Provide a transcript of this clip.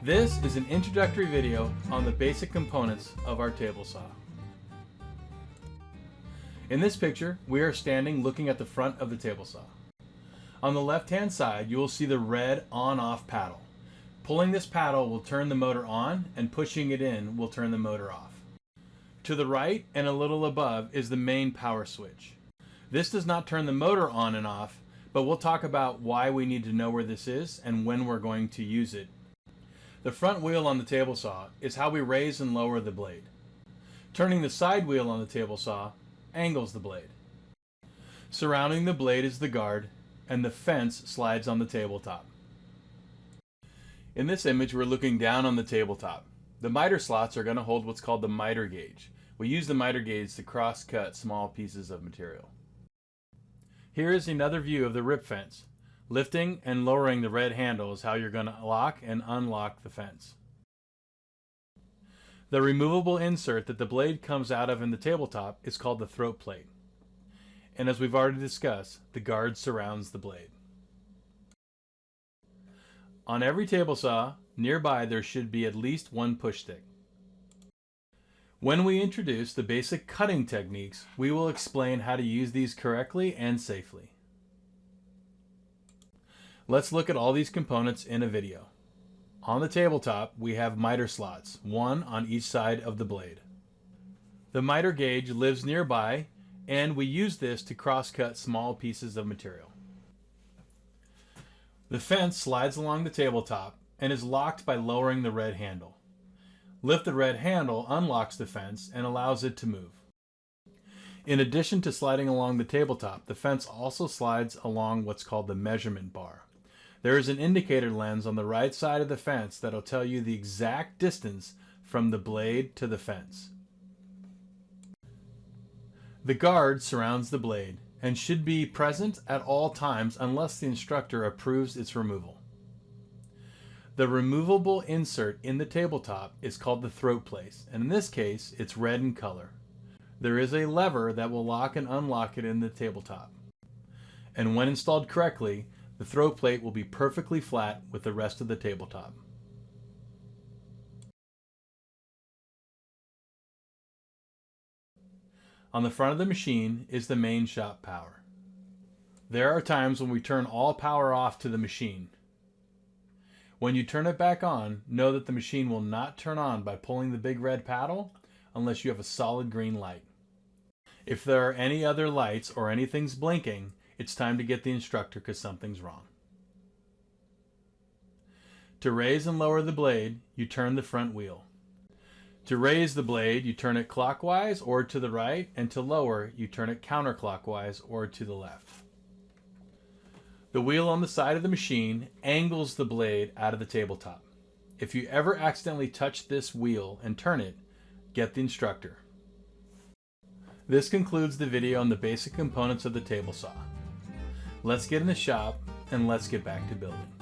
This is an introductory video on the basic components of our table saw. In this picture, we are standing looking at the front of the table saw. On the left-hand side, you will see the red on-off paddle. Pulling this paddle will turn the motor on, and pushing it in will turn the motor off. To the right and a little above is the main power switch. This does not turn the motor on and off, but we'll talk about why we need to know where this is and when we're going to use it. The front wheel on the table saw is how we raise and lower the blade. Turning the side wheel on the table saw angles the blade. Surrounding the blade is the guard, and the fence slides on the tabletop. In this image, we're looking down on the tabletop. The miter slots are going to hold what's called the miter gauge. We use the miter gauge to cross-cut small pieces of material. Here is another view of the rip fence. Lifting and lowering the red handle is how you're going to lock and unlock the fence. The removable insert that the blade comes out of in the tabletop is called the throat plate. And as we've already discussed, the guard surrounds the blade. On every table saw, nearby there should be at least one push stick. When we introduce the basic cutting techniques, we will explain how to use these correctly and safely. Let's look at all these components in a video. On the tabletop, we have miter slots, one on each side of the blade. The miter gauge lives nearby, and we use this to cross-cut small pieces of material. The fence slides along the tabletop and is locked by lowering the red handle. Lift the red handle unlocks the fence and allows it to move. In addition to sliding along the tabletop, the fence also slides along what's called the measurement bar. There is an indicator lens on the right side of the fence that will tell you the exact distance from the blade to the fence. The guard surrounds the blade and should be present at all times unless the instructor approves its removal. The removable insert in the tabletop is called the throat plate, and in this case, it's red in color. There is a lever that will lock and unlock it in the tabletop. And when installed correctly, the throat plate will be perfectly flat with the rest of the tabletop. On the front of the machine is the main shop power. There are times when we turn all power off to the machine. When you turn it back on, know that the machine will not turn on by pulling the big red paddle unless you have a solid green light. If there are any other lights or anything's blinking, it's time to get the instructor because something's wrong. To raise and lower the blade, you turn the front wheel. To raise the blade, you turn it clockwise or to the right, and to lower, you turn it counterclockwise or to the left. The wheel on the side of the machine angles the blade out of the tabletop. If you ever accidentally touch this wheel and turn it, get the instructor. This concludes the video on the basic components of the table saw. Let's get in the shop and let's get back to building.